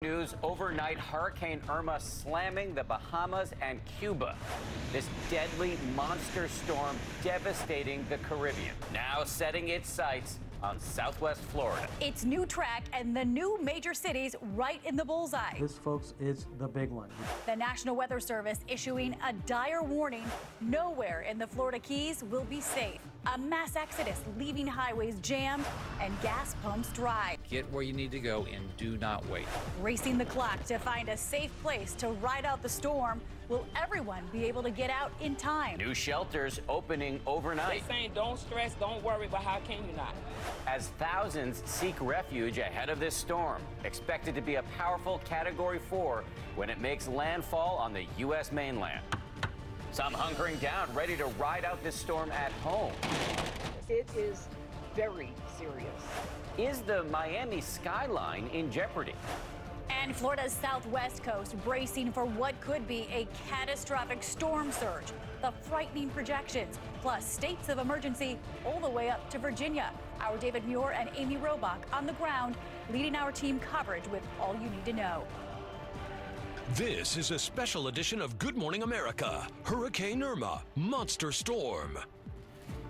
News overnight, Hurricane Irma slamming the Bahamas and Cuba. This deadly monster storm devastating the Caribbean, now setting its sights on southwest Florida. Its new track and the new major cities right in the bullseye. This, folks, is the big one. The National Weather Service issuing a dire warning. Nowhere in the Florida Keys will be safe. A mass exodus leaving highways jammed and gas pumps dry. Get where you need to go and do not wait. Racing the clock to find a safe place to ride out the storm. Will everyone be able to get out in time? New shelters opening overnight. They're saying don't stress, don't worry, but how can you not? As thousands seek refuge ahead of this storm, expected to be a powerful Category 4 when it makes landfall on the U.S. mainland. Some hunkering down, ready to ride out this storm at home. It is very serious. Is the Miami skyline in jeopardy? And Florida's southwest coast bracing for what could be a catastrophic storm surge. The frightening projections, plus states of emergency all the way up to Virginia. Our David Muir and Amy Robach on the ground, leading our team coverage with all you need to know. This is a special edition of Good Morning America. Hurricane Irma, monster storm.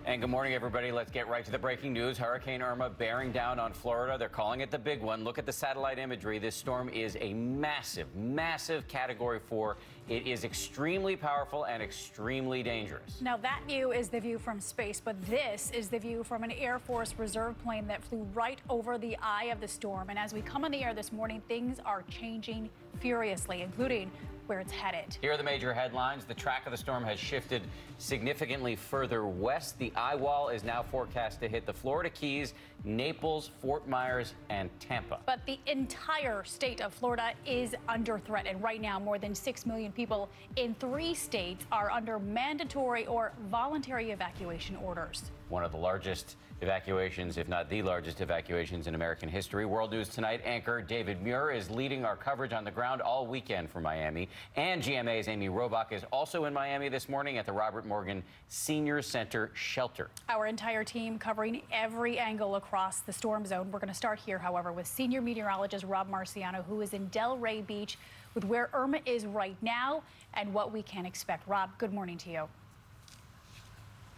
And good morning, everybody. Let's get right to the breaking news. Hurricane Irma bearing down on Florida. They're calling it the big one. Look at the satellite imagery. This storm is a massive, massive Category 4. It is extremely powerful and extremely dangerous. Now, that view is the view from space, but this is the view from an Air Force Reserve plane that flew right over the eye of the storm. And as we come on the air this morning, things are changing furiously, including where it's headed. Here are the major headlines. The track of the storm has shifted significantly further west. The eye wall is now forecast to hit the Florida Keys, Naples, Fort Myers, and Tampa. But the entire state of Florida is under threat. And right now, more than 6 million people in 3 states are under mandatory or voluntary evacuation orders. One of the largest evacuations, if not the largest evacuations in American history. World News Tonight anchor David Muir is leading our coverage on the ground all weekend for Miami. And GMA's Amy Robach is also in Miami this morning at the Robert Morgan Senior Center shelter. Our entire team covering every angle across the storm zone. We're going to start here, however, with senior meteorologist Rob Marciano, who is in Delray Beach with where Irma is right now and what we can expect. Rob, good morning to you.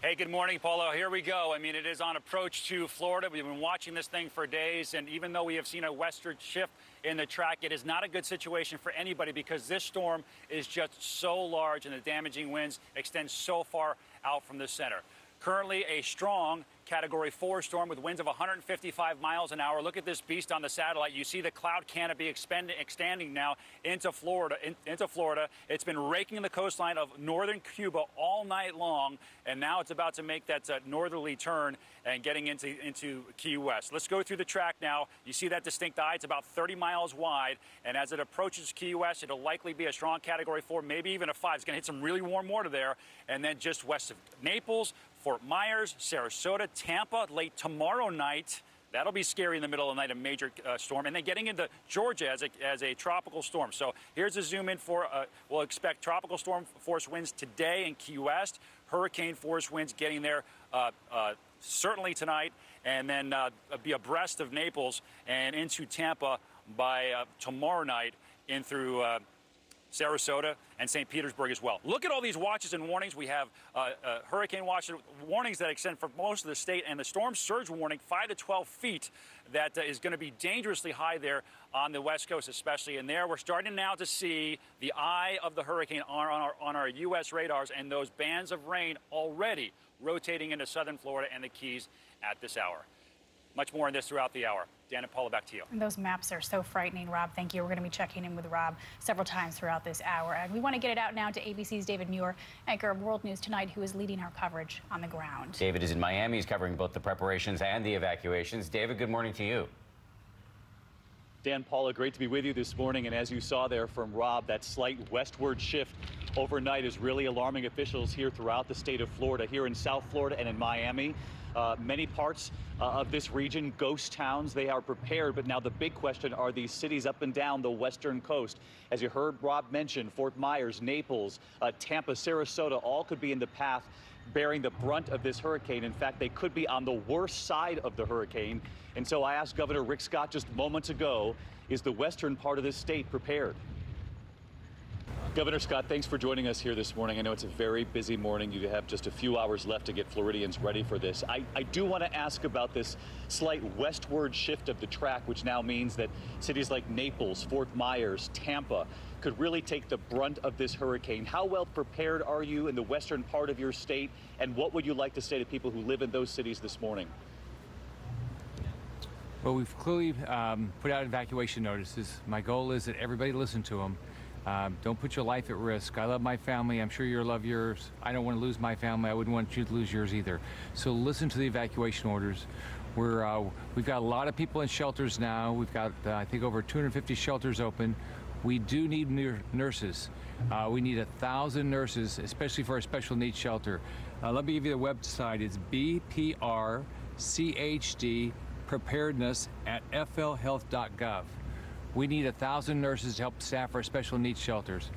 Hey, good morning, Paulo. Here we go. I mean, it is on approach to Florida. We've been watching this thing for days, and even though we have seen a westward shift in the track, it is not a good situation for anybody because this storm is just so large and the damaging winds extend so far out from the center. Currently a strong Category 4 storm with winds of 155 miles an hour. Look at this beast on the satellite. You see the cloud canopy extending now into Florida. It's been raking the coastline of northern Cuba all night long, and now it's about to make that northerly turn and getting into Key West. Let's go through the track now. You see that distinct eye? It's about 30 miles wide, and as it approaches Key West, it'll likely be a strong Category 4, maybe even a 5. It's going to hit some really warm water there, and then just west of Naples, Fort Myers, Sarasota, Tampa, late tomorrow night. That'll be scary in the middle of the night, a major storm. And then getting into Georgia as a tropical storm. So here's a zoom in for, we'll expect tropical storm force winds today in Key West. Hurricane force winds getting there certainly tonight. And then be abreast of Naples and into Tampa by tomorrow night in through Sarasota and St. Petersburg as well. Look at all these watches and warnings. We have hurricane watch warnings that extend for most of the state, and the storm surge warning 5 to 12 feet that is going to be dangerously high there on the West Coast, especially. And there we're starting now to see the eye of the hurricane on our U.S. radars, and those bands of rain already rotating into southern Florida and the Keys at this hour. Much more on this throughout the hour. Dan and Paula, back to you. And those maps are so frightening, Rob. Thank you. We're going to be checking in with Rob several times throughout this hour. And we want to get it out now to ABC's David Muir, anchor of World News Tonight, who is leading our coverage on the ground. David is in Miami. He's covering both the preparations and the evacuations. David, good morning to you. Dan, Paula, great to be with you this morning. And as you saw there from Rob, that slight westward shift overnight is really alarming officials here throughout the state of Florida, here in South Florida and in Miami. Many parts of this region, ghost towns, they are prepared. But now the big question are these cities up and down the western coast. As you heard Rob mention, Fort Myers, Naples, Tampa, Sarasota, all could be in the path bearing the brunt of this hurricane. In fact, they could be on the worst side of the hurricane. And so I asked Governor Rick Scott just moments ago Is the western part of this state prepared? Governor Scott, thanks for joining us here this morning. I know it's a very busy morning. You have just a few hours left to get Floridians ready for this. I do want to ask about this slight westward shift of the track, which now means that cities like Naples, Fort Myers, Tampa could really take the brunt of this hurricane. How well prepared are you in the western part of your state, and what would you like to say to people who live in those cities this morning? Well, we've clearly put out evacuation notices. My goal is that everybody listen to them. Don't put your life at risk. I love my family. I'm sure you love yours. I don't want to lose my family. I wouldn't want you to lose yours either. So listen to the evacuation orders. We've got a lot of people in shelters now. We've got, I think, over 250 shelters open. We do need nurses. We need 1,000 nurses, especially for our special needs shelter. Let me give you the website. It's BPRCHD preparedness at flhealth.gov. We need 1,000 nurses to help staff our special needs shelters.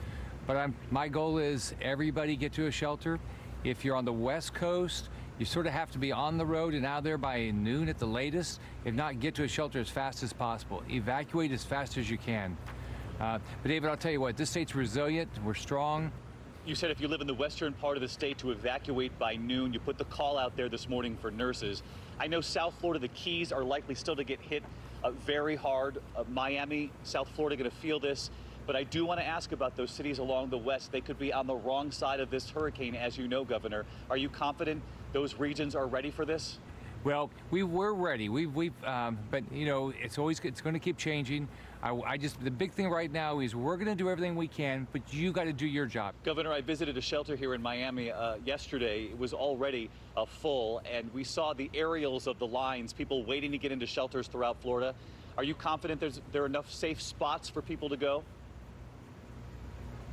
But my goal is everybody get to a shelter. If you're on the West Coast, you sort of have to be on the road and out there by noon at the latest. If not, get to a shelter as fast as possible. Evacuate as fast as you can. But David, I'll tell you what, this state's resilient. We're strong. You said if you live in the western part of the state to evacuate by noon. You put the call out there this morning for nurses. I know South Florida, the Keys are likely still to get hit very hard. Miami, South Florida going to feel this. But I do want to ask about those cities along the west. They could be on the wrong side of this hurricane, as you know, Governor. Are you confident those regions are ready for this? Well, we were ready. But you know, it's going to keep changing. The big thing right now is we're going to do everything we can, but you got to do your job. Governor, I visited a shelter here in Miami yesterday. It was already full, and we saw the aerials of the lines, people waiting to get into shelters throughout Florida. Are you confident there are enough safe spots for people to go?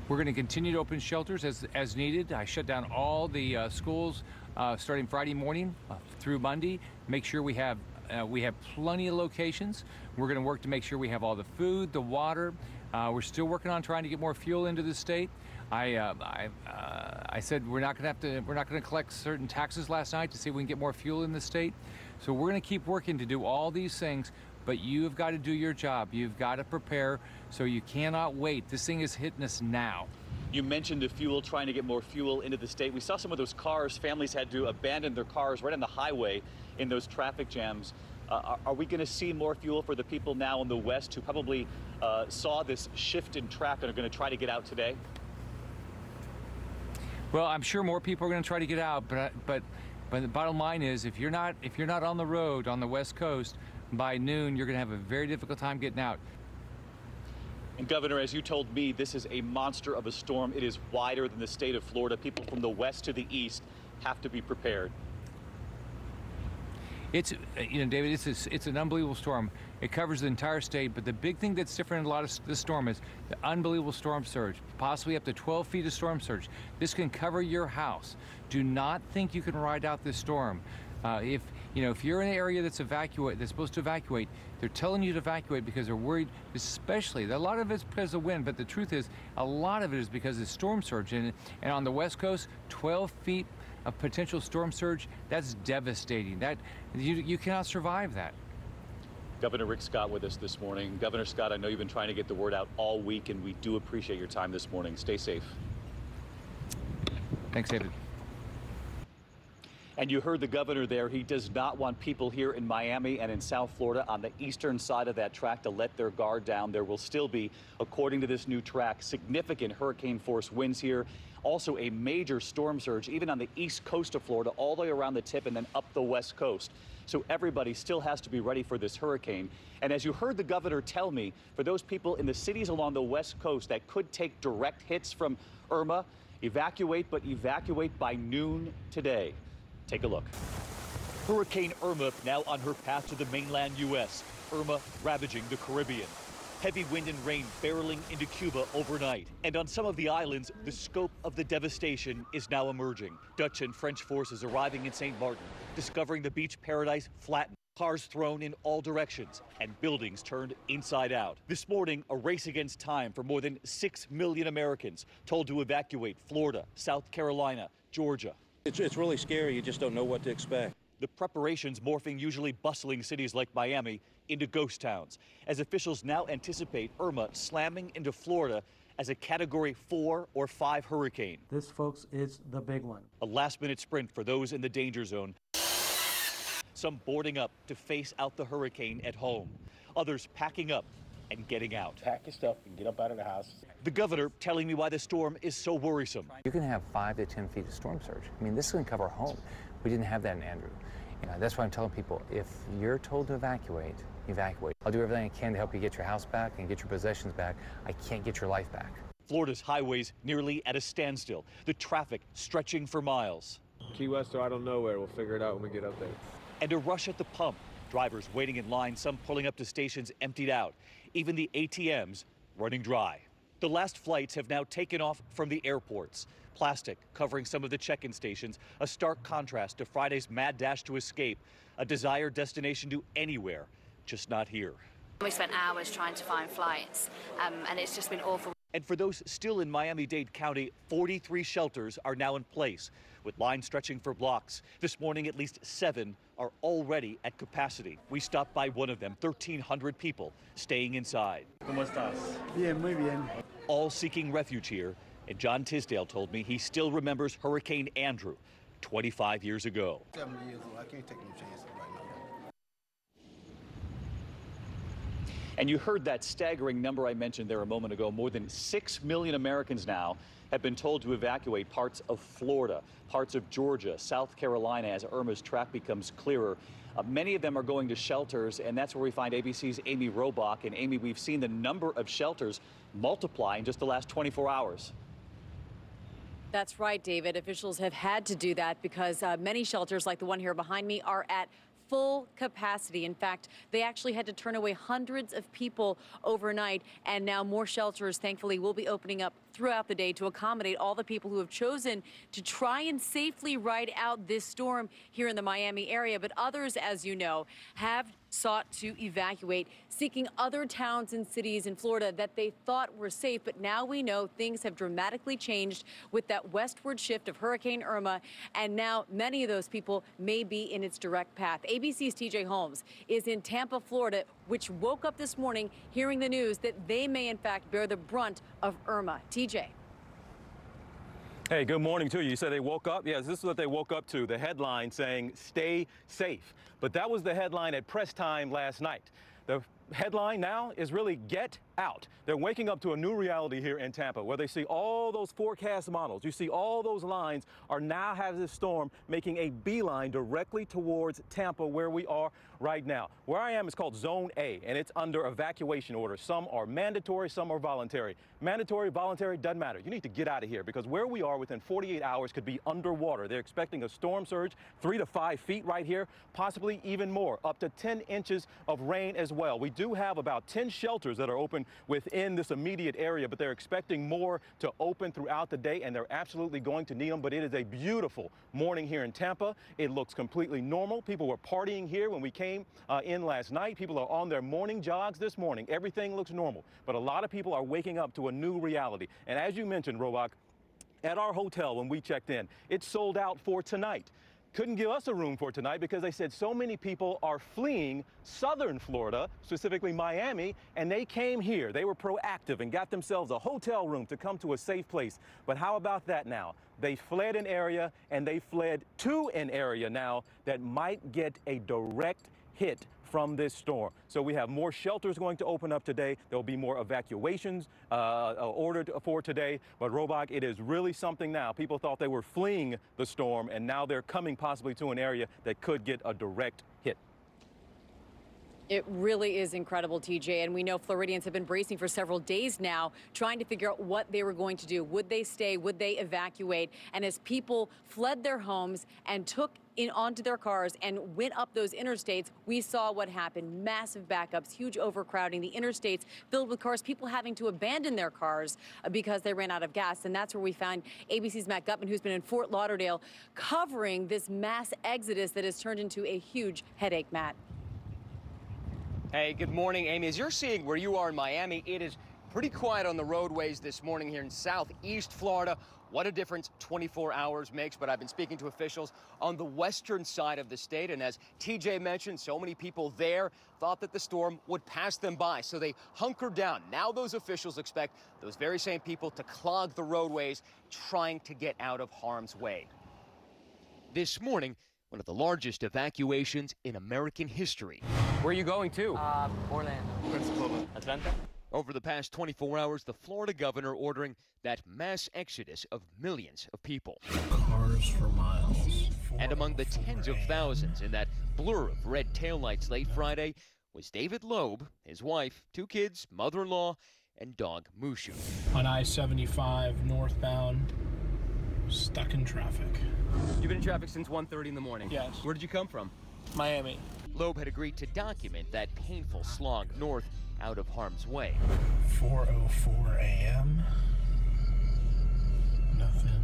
We're going to continue to open shelters as needed. I shut down all the schools starting Friday morning through Monday. Make sure we have plenty of locations. We're going to work to make sure we have all the food, the water. We're still working on trying to get more fuel into the state. I said we're not going to collect certain taxes last night to see if we can get more fuel in the state. So we're going to keep working to do all these things. But you've got to do your job. You've got to prepare, so you cannot wait. This thing is hitting us now. You mentioned the fuel, trying to get more fuel into the state. We saw some of those cars, families had to abandon their cars right on the highway in those traffic jams. Are we going to see more fuel for the people now in the West who probably saw this shift in track and are going to try to get out today? Well, I'm sure more people are going to try to get out, but the bottom line is if you're not on the road on the West Coast, by noon, you're going to have a very difficult time getting out. And Governor, as you told me, this is a monster of a storm. It is wider than the state of Florida. People from the west to the east have to be prepared. It's, you know, David, it's an unbelievable storm. It covers the entire state, but the big thing that's different in a lot of this storm is the unbelievable storm surge, possibly up to 12 feet of storm surge. This can cover your house. Do not think you can ride out this storm. If you're in an area that's supposed to evacuate, they're telling you to evacuate because they're worried, especially, a lot of it's because of wind, but the truth is, a lot of it is because of storm surge. And on the West Coast, 12 feet of potential storm surge, that's devastating. You cannot survive that. Governor Rick Scott with us this morning. Governor Scott, I know you've been trying to get the word out all week, and we do appreciate your time this morning. Stay safe. Thanks, David. And you heard the governor there. He does not want people here in Miami and in South Florida on the eastern side of that track to let their guard down. There will still be, according to this new track, significant hurricane force winds here. Also a major storm surge, even on the east coast of Florida, all the way around the tip and then up the west coast. So everybody still has to be ready for this hurricane. And as you heard the governor tell me, for those people in the cities along the west coast that could take direct hits from Irma, evacuate, but evacuate by noon today. Take a look. Hurricane Irma now on her path to the mainland U.S. Irma ravaging the Caribbean. Heavy wind and rain barreling into Cuba overnight. And on some of the islands, the scope of the devastation is now emerging. Dutch and French forces arriving in St. Martin, discovering the beach paradise flattened, cars thrown in all directions, and buildings turned inside out. This morning, a race against time for more than 6 million Americans told to evacuate Florida, South Carolina, Georgia. It's really scary. You just don't know what to expect. The preparations morphing usually bustling cities like Miami into ghost towns, as officials now anticipate Irma slamming into Florida as a Category 4 or 5 hurricane. This, folks, is the big one. A last-minute sprint for those in the danger zone. Some boarding up to face out the hurricane at home. Others packing up and getting out. Pack your stuff and get up out of the house. The governor telling me why the storm is so worrisome. You can have 5 to 10 feet of storm surge. I mean, this is going to cover a home. We didn't have that in Andrew. You know, that's why I'm telling people, if you're told to evacuate, evacuate. I'll do everything I can to help you get your house back and get your possessions back. I can't get your life back. Florida's highways nearly at a standstill. The traffic stretching for miles. Key West or I don't know where. We'll figure it out when we get up there. And a rush at the pump. Drivers waiting in line, some pulling up to stations emptied out. Even the ATMs running dry. The last flights have now taken off from the airports. Plastic covering some of the check-in stations, a stark contrast to Friday's mad dash to escape, a desired destination to anywhere, just not here. We spent hours trying to find flights, and it's just been awful. And for those still in Miami-Dade County, 43 shelters are now in place, with lines stretching for blocks. This morning, at least 7 are already at capacity. We stopped by one of them, 1,300 people staying inside. ¿Cómo estás? Bien, muy bien. All seeking refuge here. And John Tisdale told me he still remembers Hurricane Andrew 25 years ago. 7 years old. I can't take no chances right now. And you heard that staggering number I mentioned there a moment ago. More than 6 million Americans now have been told to evacuate parts of Florida, parts of Georgia, South Carolina as Irma's track becomes clearer. Many of them are going to shelters, and that's where we find ABC's Amy Robach. And Amy, we've seen the number of shelters multiply in just the last 24 hours. That's right, David. Officials have had to do that because many shelters, like the one here behind me, are at full capacity. In fact, they actually had to turn away hundreds of people overnight, and now more shelters, thankfully, will be opening up throughout the day to accommodate all the people who have chosen to try and safely ride out this storm here in the Miami area. But others, as you know, have sought to evacuate, seeking other towns and cities in Florida that they thought were safe. But now we know things have dramatically changed with that westward shift of Hurricane Irma, and now many of those people may be in its direct path. ABC's TJ Holmes is in Tampa, Florida, which woke up this morning hearing the news that they may in fact bear the brunt of Irma. TJ. Hey, good morning to you. You said they woke up? Yes, this is what they woke up to, the headline saying, "Stay safe." But that was the headline at press time last night. The headline now is really "Get out." They're waking up to a new reality here in Tampa, where they see all those forecast models. You see all those lines are now have this storm making a beeline directly towards Tampa, where we are right now. Where I am is called Zone A, and it's under evacuation orders. Some are mandatory, some are voluntary. Mandatory, voluntary, doesn't matter. You need to get out of here because where we are within 48 hours could be underwater. They're expecting a storm surge 3 to 5 feet right here, possibly even more, up to 10 inches of rain as well. We do have about 10 shelters that are open within this immediate area, but they're expecting more to open throughout the day, and they're absolutely going to need them. But it is a beautiful morning here in Tampa. It looks completely normal. People were partying here when we came in last night. People are on their morning jogs this morning. Everything looks normal, but a lot of people are waking up to a new reality. And as you mentioned, Robach, at our hotel when we checked in, it sold out for tonight. Couldn't give us a room for tonight because they said so many people are fleeing southern Florida, specifically Miami, and they came here. They were proactive and got themselves a hotel room to come to a safe place. But how about that now? They fled an area, and they fled to an area now that might get a direct hit from this storm. So we have more shelters going to open up today. There will be more evacuations ordered for today. But Robach, it is really something now. People thought they were fleeing the storm, and now they're coming possibly to an area that could get a direct hit. It really is incredible, TJ, and we know Floridians have been bracing for several days now, trying to figure out what they were going to do. Would they stay? Would they evacuate? And as people fled their homes and took onto their cars and went up those interstates, we saw what happened. Massive backups, huge overcrowding, the interstates filled with cars, people having to abandon their cars because they ran out of gas. And that's where we found ABC's Matt Gutman, who's been in Fort Lauderdale, covering this mass exodus that has turned into a huge headache, Matt. Hey, good morning, Amy. As you're seeing where you are in Miami, it is Pretty quiet on the roadways this morning here in southeast Florida. What a difference 24 hours makes, but I've been speaking to officials on the western side of the state, and as TJ mentioned, so many people there thought that the storm would pass them by, so they hunkered down. Now those officials expect those very same people to clog the roadways, trying to get out of harm's way. This morning, one of the largest evacuations in American history. Where are you going to? Orlando. Pensacola. Atlanta. Over the past 24 hours, the Florida governor ordering that mass exodus of millions of people. Cars for miles. And among the tens of thousands in that blur of red taillights late Friday was David Loeb, his wife, 2 kids, mother-in-law, and dog Mushu. On I-75 northbound, stuck in traffic. You've been in traffic since 1:30 in the morning? Yes. Where did you come from? Miami. Loeb had agreed to document that painful slog north out of harm's way. 4:04 a.m. Nothing,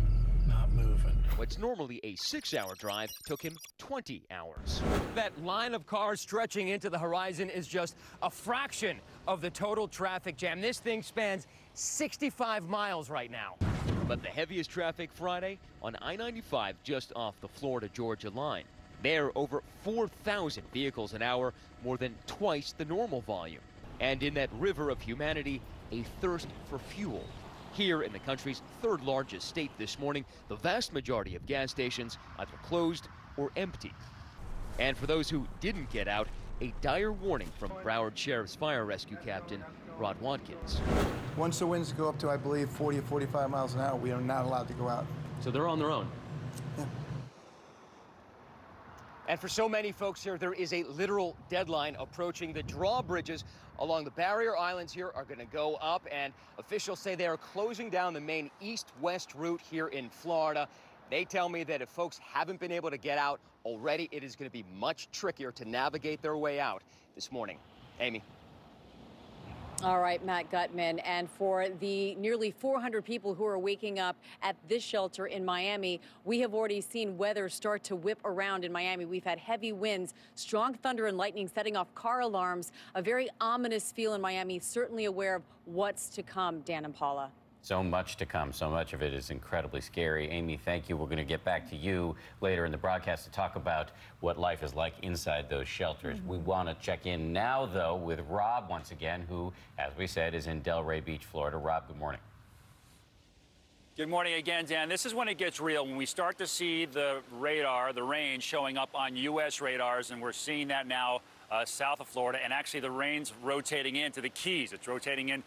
not moving. What's normally a 6-hour drive took him 20 hours. That line of cars stretching into the horizon is just a fraction of the total traffic jam. This thing spans 65 miles right now. But the heaviest traffic Friday on I-95 just off the Florida-Georgia line. There, over 4,000 vehicles an hour, more than twice the normal volume. And in that river of humanity, a thirst for fuel. Here in the country's 3rd largest state this morning, the vast majority of gas stations either closed or empty. And for those who didn't get out, a dire warning from Broward Sheriff's Fire Rescue Captain Rod Watkins. Once the winds go up to, I believe, 40 or 45 miles an hour, we are not allowed to go out. So they're on their own. Yeah. And for so many folks here, there is a literal deadline approaching. The drawbridges along the barrier islands here are going to go up, and officials say they are closing down the main east-west route here in Florida. They tell me that if folks haven't been able to get out already, it is going to be much trickier to navigate their way out this morning. Amy. All right, Matt Gutman. And for the nearly 400 people who are waking up at this shelter in Miami, we have already seen weather start to whip around in Miami. We've had heavy winds, strong thunder and lightning setting off car alarms, a very ominous feel in Miami, certainly aware of what's to come. Dan and Paula. So much to come. So much of it is incredibly scary. Amy, thank you. We're going to get back to you later in the broadcast to talk about what life is like inside those shelters. We want to check in now, though, with Rob once again, who, as we said, is in Delray Beach, Florida. Rob, good morning. Good morning again, Dan. This is when it gets real, when we start to see the radar, the rain showing up on U.S. radars, and we're seeing that now south of Florida, and actually the rain's rotating into the Keys. It's rotating in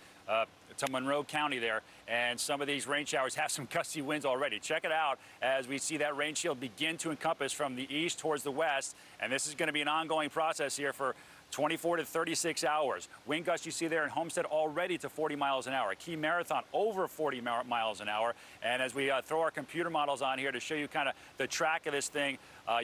to Monroe County there, and some of these rain showers have some gusty winds already. Check it out as we see that rain shield begin to encompass from the east towards the west, and this is going to be an ongoing process here for 24 to 36 hours. Wind gusts you see there in Homestead already to 40 miles an hour. Key Marathon over 40 miles an hour. And as we throw our computer models on here to show you kind of the track of this thing,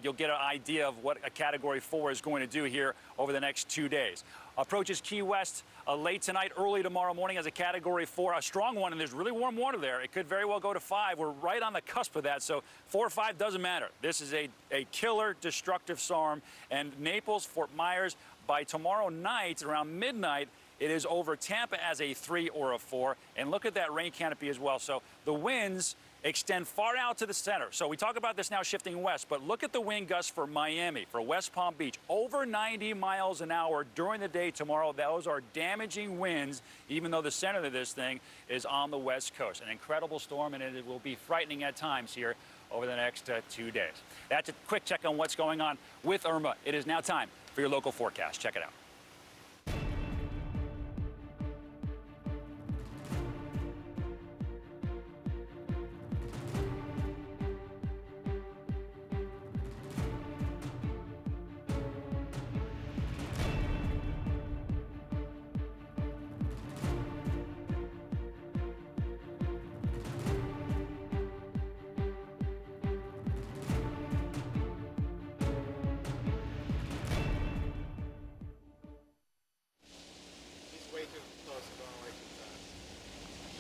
you'll get an idea of what a Category 4 is going to do here over the next 2 days. Approaches Key West late tonight, early tomorrow morning as a Category 4, a strong one, and there's really warm water there. It could very well go to 5. We're right on the cusp of that, so 4 or 5 doesn't matter. This is a killer, destructive storm, and Naples, Fort Myers, by tomorrow night, around midnight, it is over Tampa as a 3 or a 4. And look at that rain canopy as well. So the winds extend far out to the center. So we talk about this now shifting west, but look at the wind gusts for Miami, for West Palm Beach. Over 90 miles an hour during the day tomorrow. Those are damaging winds, even though the center of this thing is on the west coast. An incredible storm, and it will be frightening at times here over the next 2 days. That's a quick check on what's going on with Irma. It is now time for your local forecast. Check it out.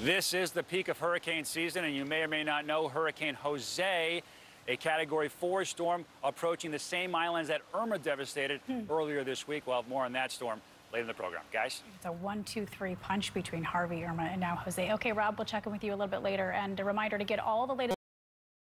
This is the peak of hurricane season, and you may or may not know Hurricane Jose, a Category 4 storm approaching the same islands that Irma devastated earlier this week. We'll have more on that storm later in the program. Guys? It's a 1-2-3 punch between Harvey, Irma, and now Jose. Okay, Rob, we'll check in with you a little bit later. And a reminder to get all the latest